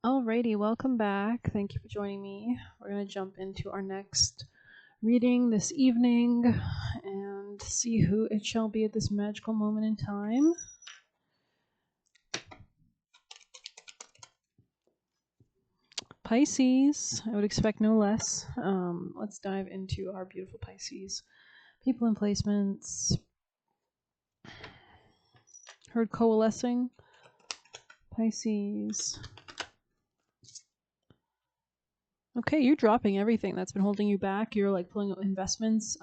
Alrighty, welcome back. Thank you for joining me. We're going to jump into our next reading this evening and see who it shall be at this magical moment in time. Pisces, I would expect no less. Let's dive into our beautiful Pisces. People and placements. Heard coalescing. Pisces. Okay, you're dropping everything that's been holding you back. You're like pulling out investments.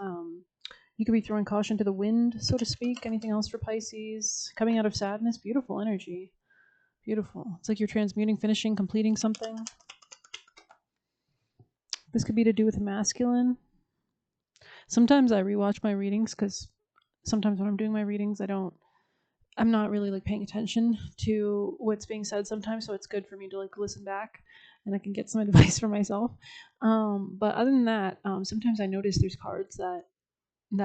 You could be throwing caution to the wind, so to speak. Anything else for Pisces? Coming out of sadness, beautiful energy. Beautiful. It's like you're transmuting, finishing, completing something. This could be to do with a masculine. Sometimes I rewatch my readings because sometimes when I'm doing my readings, I'm not really like paying attention to what's being said sometimes, so it's good for me to like listen back and I can get some advice for myself. But other than that, sometimes I notice there's cards that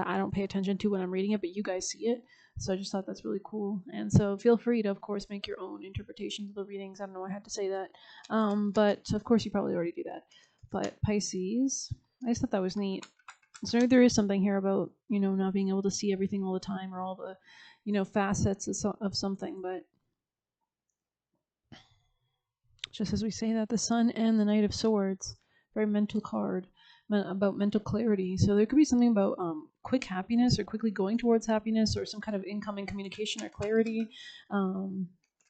I don't pay attention to when I'm reading it, but you guys see it. So I just thought that's really cool. And so feel free to, of course, make your own interpretations of the readings. I don't know why I had to say that. But of course, you probably already do that. But Pisces, I just thought that was neat. So maybe there is something here about, not being able to see everything all the time or all the, facets of something. But just as we say that, the Sun and the Knight of Swords, very mental card about mental clarity. So there could be something about quick happiness or quickly going towards happiness or some kind of incoming communication or clarity.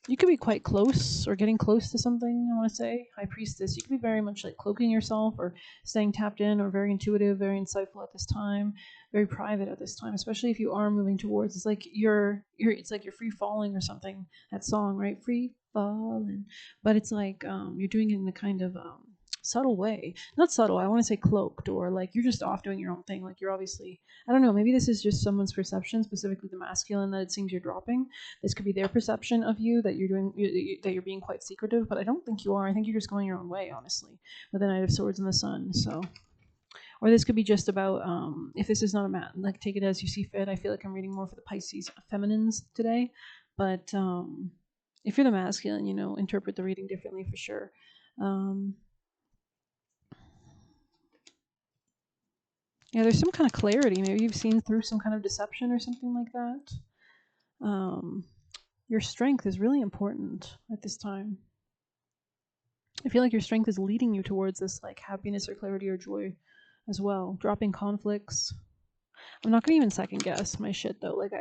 You could be quite close or getting close to something, I want to say. High Priestess, you could be very much like cloaking yourself or staying tapped in or very intuitive, very insightful at this time, very private at this time, especially if you are moving towards, it's like it's like you're free falling or something, that song, right? Free falling. But it's like you're doing it in a kind of subtle way. Not subtle, I want to say cloaked, or like you're just off doing your own thing. Like you're obviously, I don't know, maybe this is just someone's perception, specifically the masculine, that it seems you're dropping. This could be their perception of you, that that you're being quite secretive, but I don't think you are. I think you're just going your own way, honestly, with the Knight of Swords and the Sun. So, or this could be just about if this is not a like take it as you see fit. I feel like I'm reading more for the Pisces feminines today, but if you're the masculine, interpret the reading differently for sure. Yeah, there's some kind of clarity. Maybe you've seen through some kind of deception or something like that. Your strength is really important at this time. I feel like your strength is leading you towards this like happiness or clarity or joy as well. Dropping conflicts. I'm not gonna even second guess my shit though. Like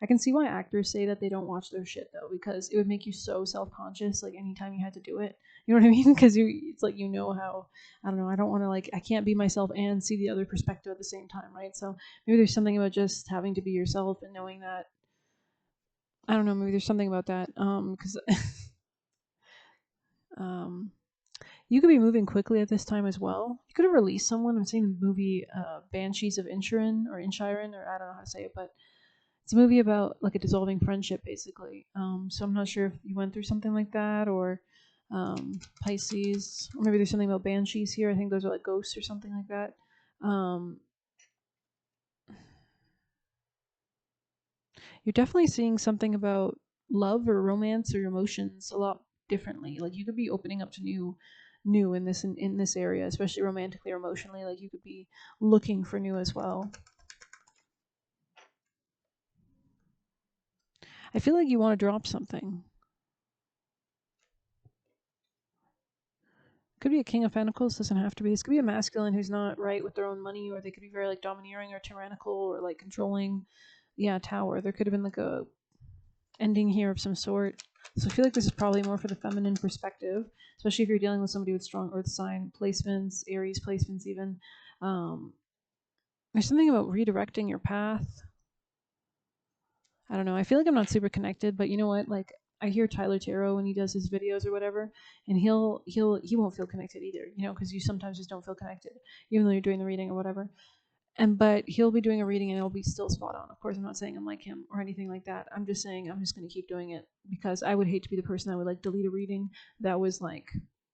I can see why actors say that they don't watch their shit though, because it would make you so self-conscious like anytime you had to do it. You know what I mean? Because it's like how, I don't know, I don't want to like, I can't be myself and see the other perspective at the same time, right? So maybe there's something about just having to be yourself and knowing that, I don't know, maybe there's something about that. Because um you could be moving quickly at this time as well. You could have released someone. I'm seeing the movie Banshees of Inisherin, or I don't know how to say it, but it's a movie about like a dissolving friendship, basically. So I'm not sure if you went through something like that, or Pisces, or maybe there's something about banshees here. I think those are like ghosts or something like that. You're definitely seeing something about love or romance or emotions a lot differently. Like you could be opening up to new in this area, especially romantically or emotionally. Like you could be looking for new as well. I feel like you want to drop something. Could be a King of Pentacles, doesn't have to be. This could be a masculine who's not right with their own money, or they could be very like domineering or tyrannical or like controlling. Yeah, Tower. There could have been like a ending here of some sort. So I feel like this is probably more for the feminine perspective, especially if you're dealing with somebody with strong earth sign placements, Aries placements even. There's something about redirecting your path. I don't know. I feel like I'm not super connected, but you know what? Like I hear Tyler Tarot when he does his videos or whatever, and he won't feel connected either, because you sometimes just don't feel connected, even though you're doing the reading or whatever. But he'll be doing a reading and it'll be still spot on. Of course, I'm not saying I'm like him or anything like that. I'm just saying I'm just going to keep doing it because I would hate to be the person that would like delete a reading that was like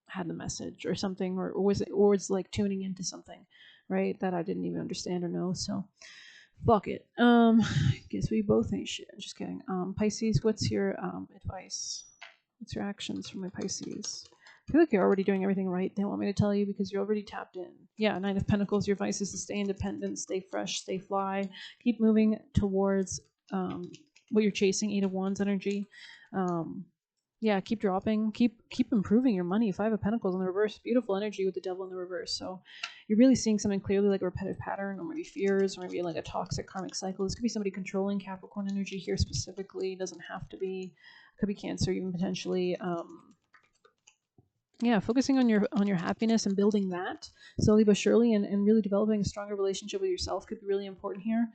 had the message or something, or was like tuning into something, right, that I didn't even understand or know. So fuck it. Guess we both ain't shit. Just kidding. Pisces, what's your advice? What's your actions for my Pisces? I feel like you're already doing everything right. They want me to tell you because you're already tapped in. Yeah, Nine of Pentacles. Your advice is to stay independent, stay fresh, stay fly, keep moving towards what you're chasing. Eight of Wands energy. Yeah, keep dropping, keep improving your money. Five of Pentacles in the reverse, beautiful energy with the Devil in the reverse. So you're really seeing something clearly, like a repetitive pattern, or maybe fears, or maybe like a toxic karmic cycle. This could be somebody controlling Capricorn energy here specifically. It doesn't have to be. It could be Cancer even potentially. Yeah, focusing on your happiness and building that slowly but surely, and really developing a stronger relationship with yourself could be really important here.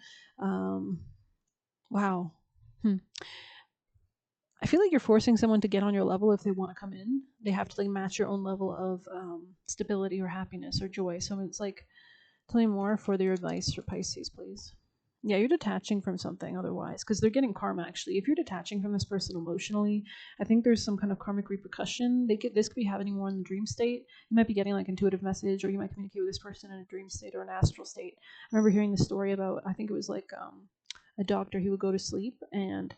Wow. I feel like you're forcing someone to get on your level if they want to come in. They have to like match your own level of stability or happiness or joy. So it's like, tell me more for their advice for Pisces, please. Yeah, you're detaching from something otherwise because they're getting karma. Actually, if you're detaching from this person emotionally, I think there's some kind of karmic repercussion. This could be happening more in the dream state. You might be getting like intuitive message, or you might communicate with this person in a dream state or an astral state. I remember hearing the story about, I think it was like a doctor. He would go to sleep and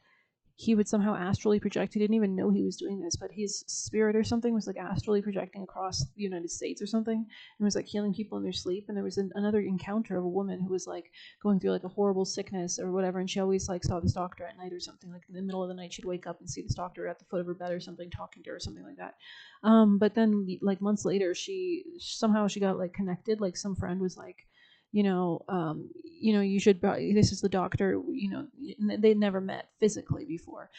he would somehow astrally project. He didn't even know he was doing this, but his spirit or something was like astrally projecting across the United States or something, and was like healing people in their sleep. And there was another encounter of a woman who was like going through like a horrible sickness or whatever, and she always like saw this doctor at night or something. Like in the middle of the night, she'd wake up and see this doctor at the foot of her bed or something, talking to her or something like that. But then like months later, she got like connected. Like some friend was like, you should. This is the doctor. They'd never met physically before,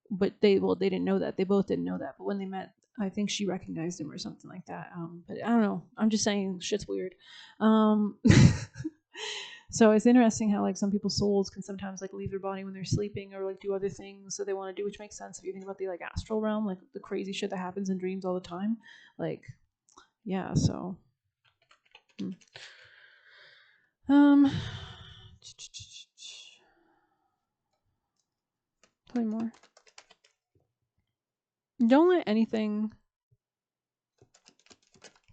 but they didn't know that. They both didn't know that. But when they met, I think she recognized him or something like that. But I don't know. I'm just saying, shit's weird. So it's interesting how like some people's souls can sometimes like leave their body when they're sleeping or like do other things that they want to do, which makes sense if you think about the like astral realm, like the crazy shit that happens in dreams all the time. Like, yeah. So. Play more. Don't let anything.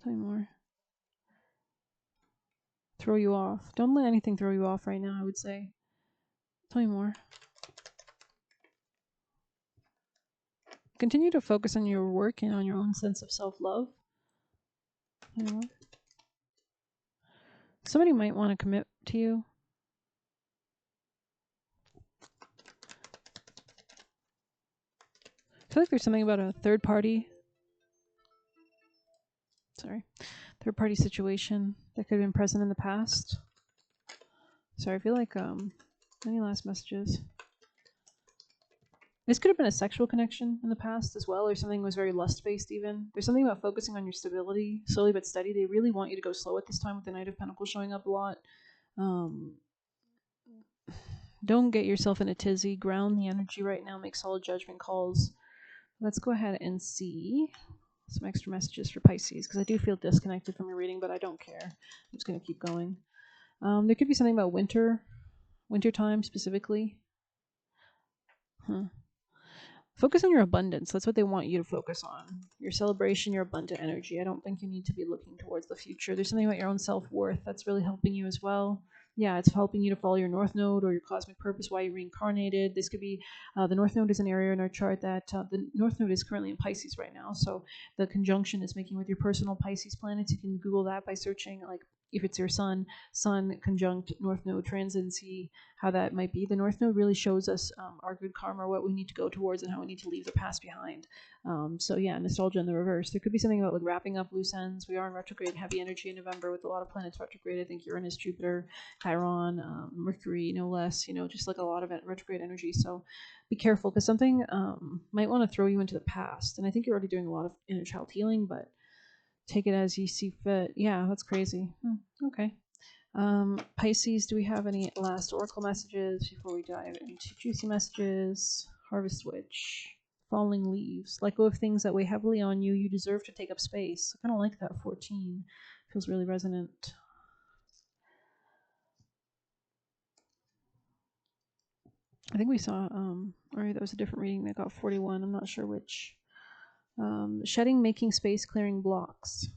Play more. Throw you off. Don't let anything throw you off right now, I would say. Tell me more. Continue to focus on your work and on your own sense of self-love. Somebody might want to commit to you. I feel like there's something about a third party situation that could have been present in the past. Sorry, I feel like any last messages? This could have been a sexual connection in the past as well, or something was very lust-based even. There's something about focusing on your stability, slowly but steady. They really want you to go slow at this time with the Knight of Pentacles showing up a lot. Don't get yourself in a tizzy. Ground the energy right now. Make solid judgment calls. Let's go ahead and see some extra messages for Pisces, because I do feel disconnected from your reading, but I don't care. I'm just going to keep going. There could be something about winter time specifically. Focus on your abundance. That's what they want you to focus on. Your celebration, your abundant energy. I don't think you need to be looking towards the future. There's something about your own self-worth that's really helping you as well. Yeah, it's helping you to follow your North Node or your cosmic purpose, why you reincarnated. This could be, the North Node is an area in our chart that, the North Node is currently in Pisces right now. So the conjunction is making with your personal Pisces planets. You can Google that by searching, like, if it's your sun conjunct North Node transit, and see how that might be. The North Node really shows us our good karma, what we need to go towards, and how we need to leave the past behind. So yeah, nostalgia in the reverse. There could be something about like wrapping up loose ends. We are in retrograde heavy energy in November with a lot of planets retrograde. I think Uranus, Jupiter, Chiron, Mercury, no less. Just like a lot of retrograde energy. So be careful, because something might want to throw you into the past. And I think you're already doing a lot of inner child healing, but take it as you see fit. Yeah, that's crazy. Okay. Pisces, do we have any last oracle messages before we dive into juicy messages? Harvest Witch. Falling leaves. Let go of things that weigh heavily on you. You deserve to take up space. I kind of like that 14. Feels really resonant. I think we saw, or that was a different reading that got 41. I'm not sure which. Shedding, making space, clearing blocks.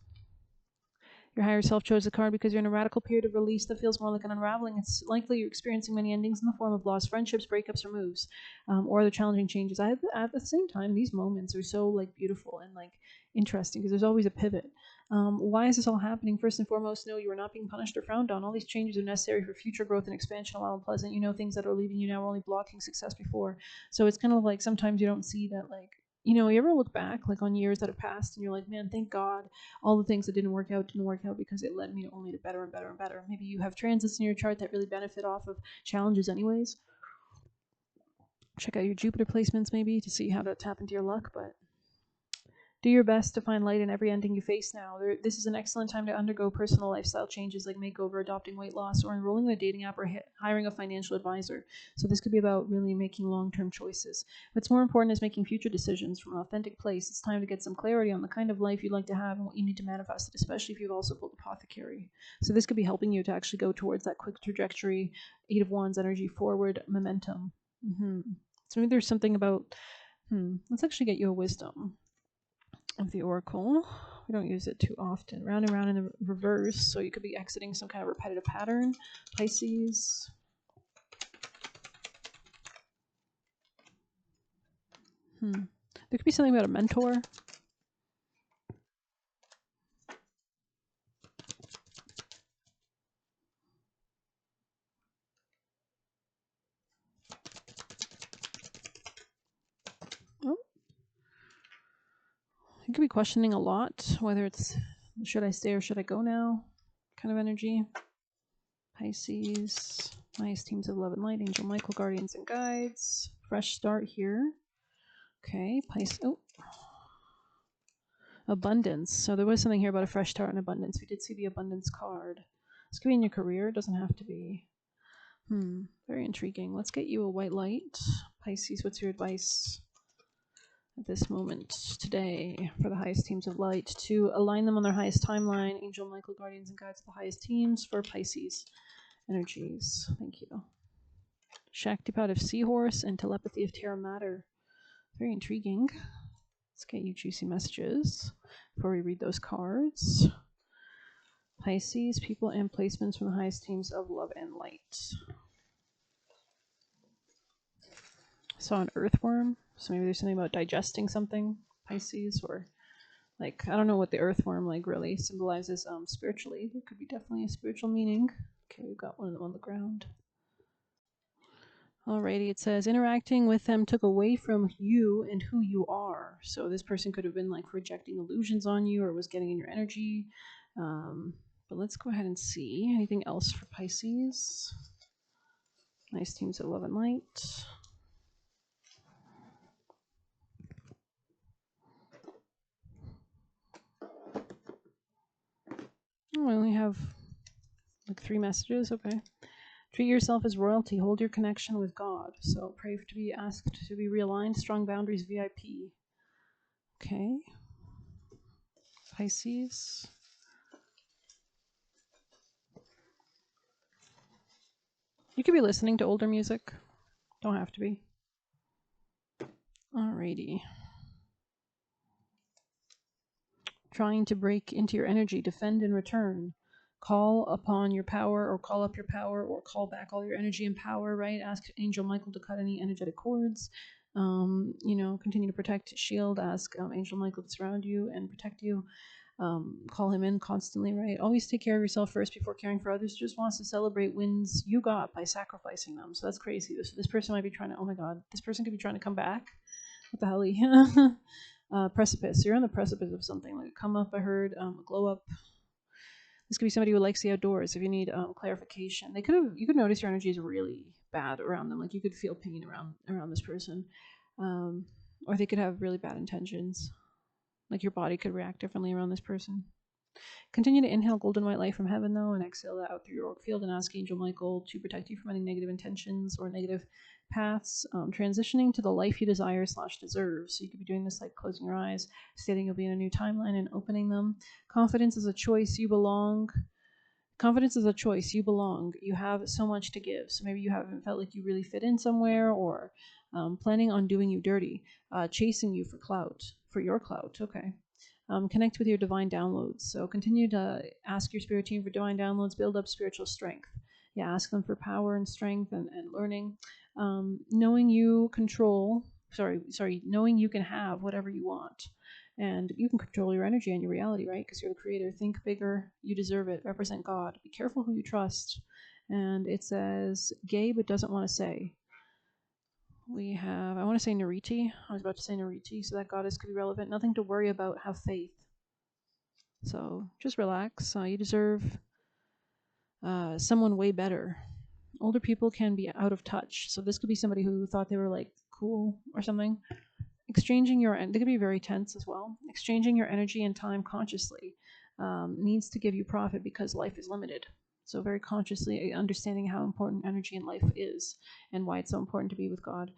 Your higher self chose the card because you're in a radical period of release that feels more like an unraveling. It's likely you're experiencing many endings in the form of lost friendships, breakups, or moves, or other challenging changes. At the same time, these moments are so like beautiful and like interesting because there's always a pivot. Why is this all happening? First and foremost, no, you are not being punished or frowned on. All these changes are necessary for future growth and expansion. While unpleasant, things that are leaving you now are only blocking success before. So it's kind of like sometimes you don't see that, like, you ever look back like on years that have passed and you're like, man, thank God all the things that didn't work out because it led me only to better and better and better. Maybe you have transits in your chart that really benefit off of challenges anyways. Check out your Jupiter placements maybe to see how to tap into your luck, but do your best to find light in every ending you face now. This is an excellent time to undergo personal lifestyle changes like makeover, adopting weight loss, or enrolling in a dating app or hiring a financial advisor. So this could be about really making long-term choices. What's more important is making future decisions from an authentic place. It's time to get some clarity on the kind of life you'd like to have and what you need to manifest it, especially if you've also pulled Apothecary. So this could be helping you to actually go towards that quick trajectory, 8 of Wands energy, forward momentum. So maybe there's something about, let's actually get you a wisdom of the Oracle. We don't use it too often. Round and round in the reverse, so you could be exiting some kind of repetitive pattern. Pisces. There could be something about a mentor. Oh. You could be questioning a lot, whether it's should I stay or should I go now kind of energy. Pisces. Nice teams of love and light. Angel Michael, guardians and guides. Fresh start here. Okay, Pisces. Oh. Abundance. So there was something here about a fresh start and abundance. We did see the abundance card. This could be in your career. It doesn't have to be. Very intriguing. Let's get you a white light. Pisces, what's your advice at this moment today for the highest teams of light to align them on their highest timeline? Angel Michael, guardians and guides, the highest teams for Pisces energies. Thank you. Shaktipat of Seahorse and telepathy of Terra Mater. Very intriguing. Let's get you juicy messages before we read those cards. Pisces, people and placements from the highest teams of love and light. Saw an earthworm, so maybe there's something about digesting something, Pisces, or like, I don't know what the earthworm like really symbolizes spiritually. There could be definitely a spiritual meaning. Okay, we've got one of them on the ground. Alrighty, it says interacting with them took away from you and who you are. So this person could have been like projecting illusions on you or was getting in your energy. But let's go ahead and see anything else for Pisces. Nice teams of love and light. Oh, I only have like 3 messages. Okay. Treat yourself as royalty. Hold your connection with God. So pray to be asked to be realigned. Strong boundaries, VIP. Okay. Pisces. You could be listening to older music. Don't have to be. Alrighty. Trying to break into your energy. Defend and return. Call upon your power or call up your power or call back all your energy and power, right? Ask Angel Michael to cut any energetic cords. Continue to protect, shield. Ask Angel Michael to surround you and protect you. Call him in constantly, right? Always take care of yourself first before caring for others. Just wants to celebrate wins you got by sacrificing them. So that's crazy. This person might be trying to, oh my God, this person could be trying to come back. What the hell? Precipice. You're on the precipice of something. Like a come up, I heard, a glow up. This could be somebody who likes the outdoors. If you need clarification, you could notice your energy is really bad around them. Like you could feel pain around this person. Or they could have really bad intentions. Like your body could react differently around this person. Continue to inhale golden white light from heaven, though, and exhale that out through your auric field and ask Angel Michael to protect you from any negative intentions or negative paths. Transitioning to the life you desire / deserve. So you could be doing this like closing your eyes, stating you'll be in a new timeline and opening them. Confidence is a choice. You belong. Confidence is a choice. You belong. You have so much to give. So maybe you haven't felt like you really fit in somewhere or planning on doing you dirty, chasing you for clout, for your clout. Okay. Connect with your divine downloads. So continue to ask your spirit team for divine downloads, build up spiritual strength. Yeah, ask them for power and strength and learning. Knowing you knowing you can have whatever you want. And you can control your energy and your reality, right? Because you're the creator. Think bigger. You deserve it. Represent God. Be careful who you trust. And it says, gay but doesn't want to say. We have, I want to say Nariti. I was about to say Nariti, so that goddess could be relevant. Nothing to worry about. Have faith. So just relax. You deserve someone way better. Older people can be out of touch. So this could be somebody who thought they were like cool or something. Exchanging your, they could be very tense as well. Exchanging your energy and time consciously needs to give you profit because life is limited. So very consciously understanding how important energy in life is and why it's so important to be with God.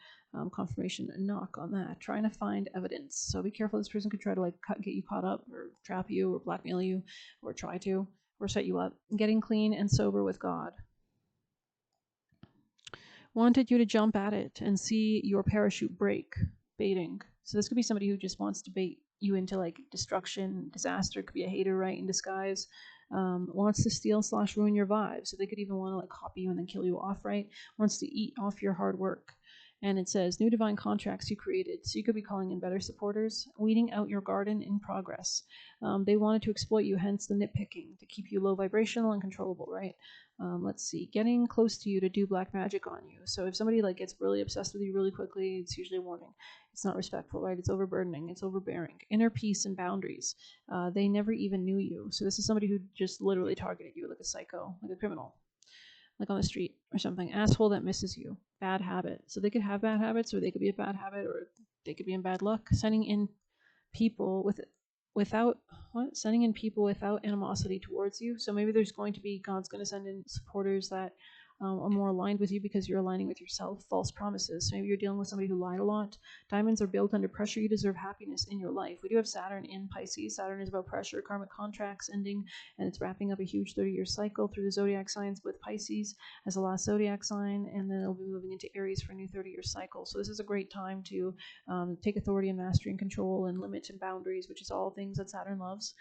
Confirmation and knock on that. Trying to find evidence. So be careful. This person could try to like get you caught up or trap you or blackmail you or try to or set you up. Getting clean and sober with God. Wanted you to jump at it and see your parachute break. Baiting. So this could be somebody who just wants to bait you into like destruction, disaster. It could be a hater, right, in disguise. Wants to steal / ruin your vibe. So they could even want to like copy you and then kill you off, right? Wants to eat off your hard work. And it says new divine contracts you created. So you could be calling in better supporters. Weeding out your garden in progress. They wanted to exploit you, hence the nitpicking, to keep you low vibrational and controllable, right? Let's see, getting close to you to do black magic on you. So if somebody like gets really obsessed with you really quickly, it's usually a warning. It's not respectful, right? It's overburdening, it's overbearing. Inner peace and boundaries. They never even knew you. So this is somebody who just literally targeted you like a psycho, like a criminal, like on the street or something. Asshole that misses you. Bad habit. So they could have bad habits, or they could be a bad habit, or they could be in bad luck. Sending in people without animosity towards you. So maybe there's going to be, God's going to send in supporters that are more aligned with you because you're aligning with yourself. False promises. So maybe you're dealing with somebody who lied a lot. Diamonds are built under pressure. You deserve happiness in your life. We do have Saturn in Pisces. Saturn is about pressure, karmic contracts ending, and it's wrapping up a huge 30-year cycle through the zodiac signs with Pisces as the last zodiac sign, and then it'll be moving into Aries for a new 30-year cycle. So this is a great time to take authority and mastery and control and limit and boundaries, which is all things that Saturn loves.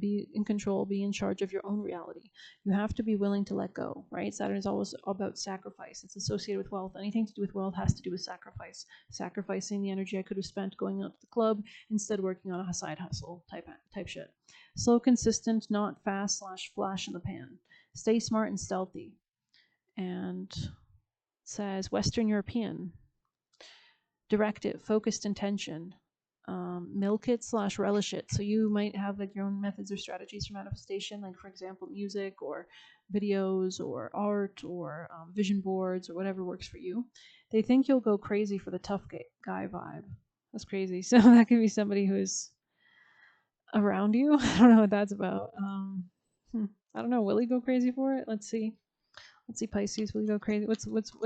Be in control, be in charge of your own reality. You have to be willing to let go, right? Saturn is always about sacrifice. It's associated with wealth. Anything to do with wealth has to do with sacrifice. Sacrificing the energy I could have spent going out to the club, instead working on a side hustle type shit. Slow, consistent, not fast / flash in the pan. Stay smart and stealthy. And it says Western European. Directive, focused intention. Milk it / relish it. So you might have like your own methods or strategies for manifestation, like for example music or videos or art or vision boards or whatever works for you. They think you'll go crazy for the tough guy vibe. That's crazy. So that could be somebody who's around you. I don't know what that's about. I don't know. Will he go crazy for it? Let's see. Pisces. Will he go crazy? What's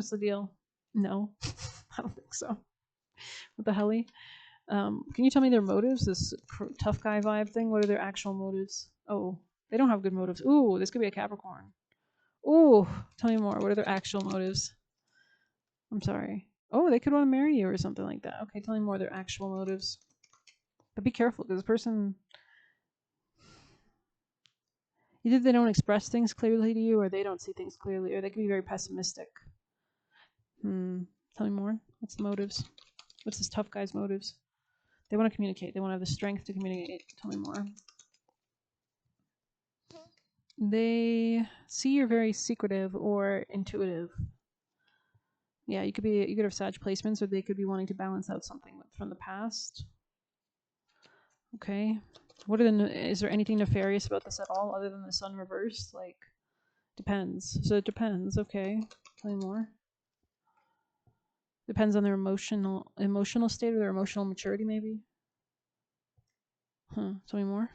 the deal? No, I don't think so. What the hell? Can you tell me their motives? This tough guy vibe thing. What are their actual motives? Oh, they don't have good motives. Ooh, this could be a Capricorn. Ooh, tell me more. What are their actual motives? I'm sorry. Oh, they could want to marry you or something like that. Okay, tell me more of their actual motives. But be careful, because this person, either they don't express things clearly to you, or they don't see things clearly, or they can be very pessimistic. Tell me more. What's the motives? What's this tough guy's motives? They want to communicate. They want to have the strength to communicate. Tell me more. They see you're very secretive or intuitive. Yeah, you could have Sag placements, or they could be wanting to balance out something from the past. Okay. Is there anything nefarious about this at all other than the sun reversed? Like, depends. So it depends. Okay. Tell me more. Depends on their emotional state or their emotional maturity, maybe. Tell me more.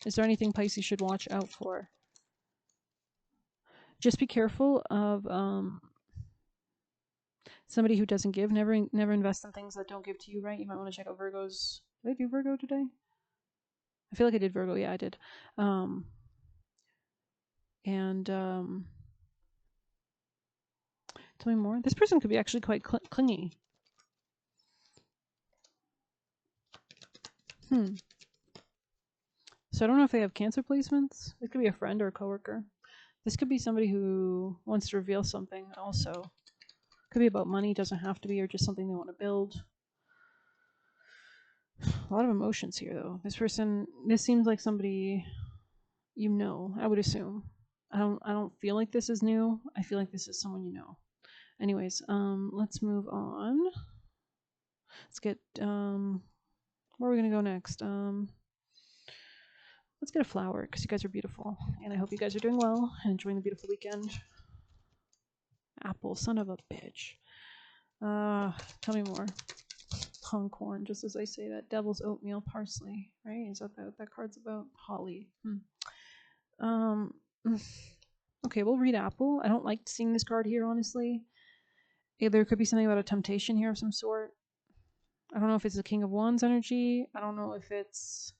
Is there anything Pisces should watch out for? Just be careful of somebody who doesn't give. Never invest in things that don't give to you, right? You might want to check out Virgo's. Did I do Virgo today? I feel like I did Virgo. Yeah, I did. Tell me more. This person could be actually quite clingy. So I don't know if they have Cancer placements. It could be a friend or a coworker. This could be somebody who wants to reveal something also. Could be about money, doesn't have to be, or just something they want to build. A lot of emotions here, though. This seems like somebody you know, I would assume. I don't feel like this is new. I feel like this is someone you know. Anyways, let's move on. Let's get, where are we going to go next? Let's get a flower, because you guys are beautiful. And I hope you guys are doing well and enjoying the beautiful weekend. Apple, son of a bitch. Tell me more. Pongcorn, just as I say that. Devil's oatmeal, parsley, right? Is that what that card's about? Holly. Okay, we'll read apple. I don't like seeing this card here, honestly. There could be something about a temptation here of some sort. I don't know if it's the King of Wands energy. I don't know if it's,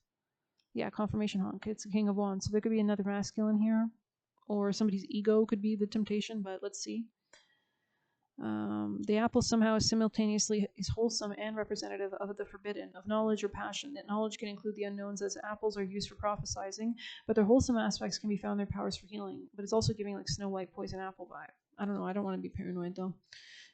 yeah, confirmation honk. It's the King of Wands. So there could be another masculine here. Or somebody's ego could be the temptation, but let's see. The apple somehow simultaneously is wholesome and representative of the forbidden, of knowledge or passion. That knowledge can include the unknowns, as apples are used for prophesizing, but their wholesome aspects can be found in their powers for healing. But it's also giving like Snow White poison apple vibe. I don't know. I don't want to be paranoid though.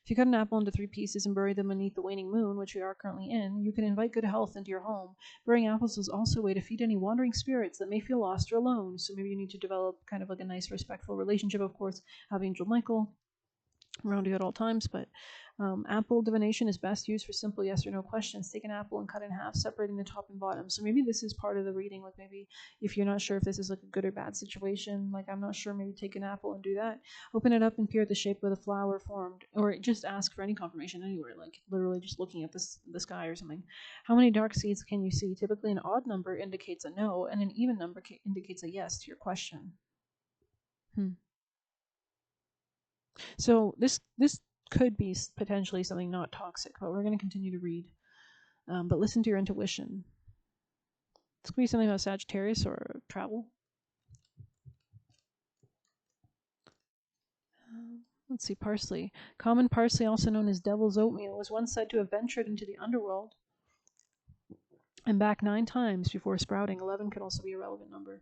If you cut an apple into 3 pieces and bury them beneath the waning moon, which we are currently in, you can invite good health into your home. Burying apples is also a way to feed any wandering spirits that may feel lost or alone. So maybe you need to develop kind of like a nice, respectful relationship. Of course, have Angel Michael around you at all times, but apple divination is best used for simple yes or no questions. Take an apple and cut it in half, separating the top and bottom. So maybe this is part of the reading. Like maybe if you're not sure if this is like a good or bad situation, like I'm not sure, maybe take an apple and do that. Open it up and peer at the shape of the flower formed, or just ask for any confirmation anywhere, like literally just looking at the sky or something. How many dark seeds can you see? Typically an odd number indicates a no, and an even number indicates a yes to your question. So this could be potentially something not toxic, but we're going to continue to read. But listen to your intuition. This could be something about Sagittarius or travel. Let's see, parsley. Common parsley, also known as devil's oatmeal, was once said to have ventured into the underworld and back 9 times before sprouting. 11 could also be a relevant number.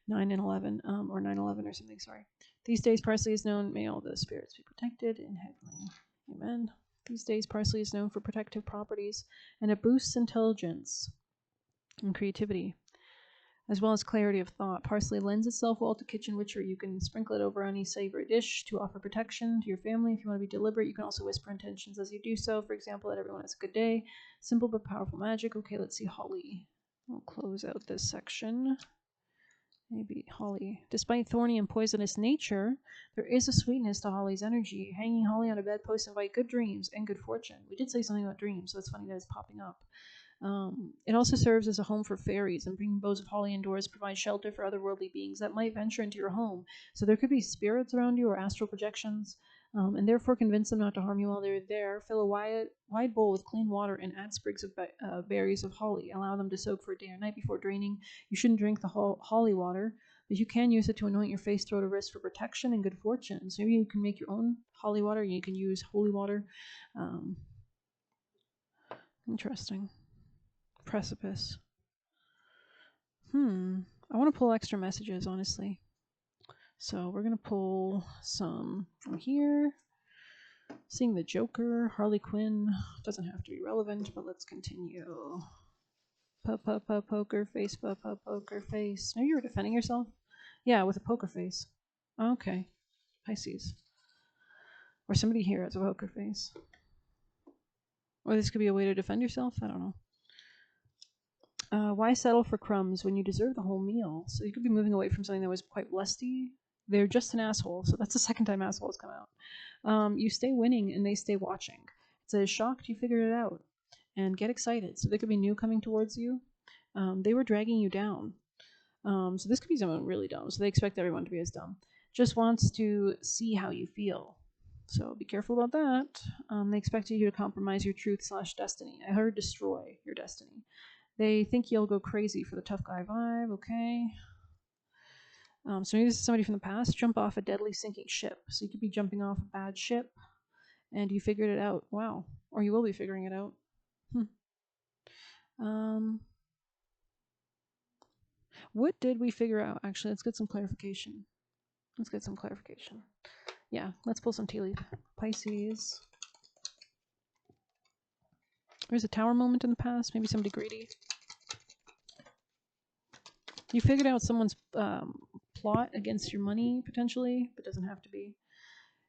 9 and 11, or 9/11 or something, sorry. These days, parsley is known, may all the spirits be protected in heavenly. Amen. These days, parsley is known for protective properties, and it boosts intelligence and creativity, as well as clarity of thought. Parsley lends itself well to kitchen witchery. You can sprinkle it over any savory dish to offer protection to your family. If you want to be deliberate, you can also whisper intentions as you do so. For example, that everyone has a good day. Simple but powerful magic. Okay, let's see holly. I'll close out this section. Maybe holly. Despite thorny and poisonous nature, there is a sweetness to holly's energy. Hanging holly on a bedpost invite good dreams and good fortune. We did say something about dreams, so it's funny that it's popping up. It also serves as a home for fairies, and bringing boughs of holly indoors provides shelter for otherworldly beings that might venture into your home. So there could be spirits around you or astral projections, and therefore convince them not to harm you while they're there. Fill a wide bowl with clean water and add sprigs of berries of holly. Allow them to soak for a day or night before draining. You shouldn't drink the holly water, but you can use it to anoint your face, throat, or wrist for protection and good fortune. So maybe you can make your own holly water. You can use holy water. Interesting. Precipice. I want to pull extra messages, honestly. So we're going to pull some from here. Seeing the Joker, Harley Quinn. Doesn't have to be relevant, but let's continue. Poker face, poker face. Maybe you were defending yourself? Yeah, with a poker face. Okay. Pisces. Or somebody here has a poker face. Or this could be a way to defend yourself. I don't know. Why settle for crumbs when you deserve the whole meal? So you could be moving away from something that was quite lusty. They're just an asshole. So that's the second time assholes come out. You stay winning and they stay watching. It says, shocked you figured it out. And get excited. So there could be new coming towards you. They were dragging you down. So this could be someone really dumb. So they expect everyone to be as dumb. Just wants to see how you feel. So be careful about that. They expected you to compromise your truth/destiny. I heard destroy your destiny. They think you'll go crazy for the tough guy vibe, okay? So maybe this is somebody from the past. Jump off a deadly sinking ship. So you could be jumping off a bad ship, and you figured it out. Wow. Or you will be figuring it out. What did we figure out? Actually, let's get some clarification. Yeah, let's pull some tea leaf. Pisces. There's a tower moment in the past. Maybe somebody greedy. You figured out someone's plot against your money, potentially, but doesn't have to be.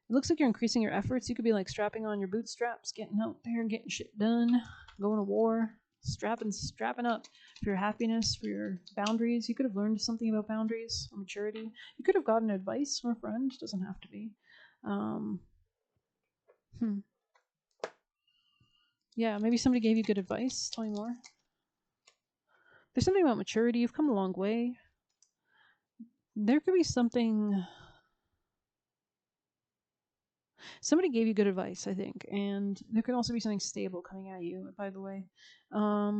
It looks like you're increasing your efforts. You could be like strapping on your bootstraps, getting out there, getting shit done, going to war, strapping up for your happiness, for your boundaries. You could have learned something about boundaries or maturity. You could have gotten advice from a friend. Doesn't have to be. Yeah, maybe somebody gave you good advice. Tell me more. There's something about maturity. You've come a long way. There could be something. Somebody gave you good advice, I think, and there could also be something stable coming at you. By the way, tell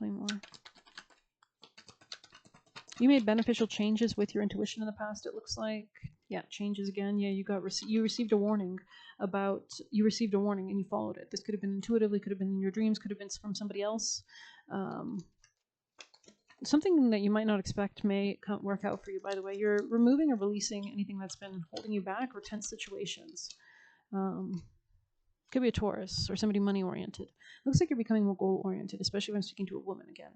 me more. You made beneficial changes with your intuition in the past. It looks like, yeah, changes again. Yeah, you received a warning and you followed it. This could have been intuitively, could have been in your dreams, could have been from somebody else. Something that you might not expect may work out for you, by the way. You're removing or releasing anything that's been holding you back or tense situations. Could be a Taurus or somebody money-oriented. Looks like you're becoming more goal-oriented, especially when I'm speaking to a woman again,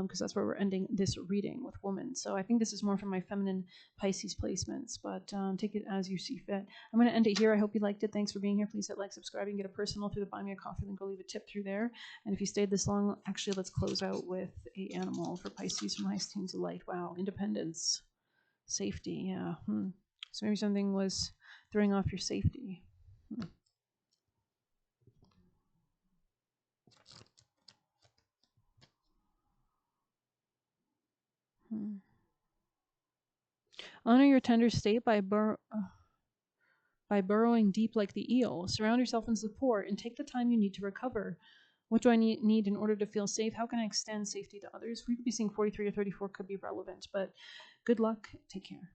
because that's where we're ending this reading with women. So I think this is more from my feminine Pisces placements, but take it as you see fit. I'm going to end it here. I hope you liked it. Thanks for being here. Please hit like, subscribe, and get a personal through the Buy Me a Coffee link. Go leave a tip through there. And if you stayed this long, actually, let's close out with a animal for Pisces from Highest Teens of Light. Wow, independence, safety, yeah. So maybe something was throwing off your safety. Honor your tender state by burrowing deep like the eel. Surround yourself in support and take the time you need to recover. What do I need in order to feel safe? How can I extend safety to others? We could be seeing 43 or 34 could be relevant, but good luck. Take care.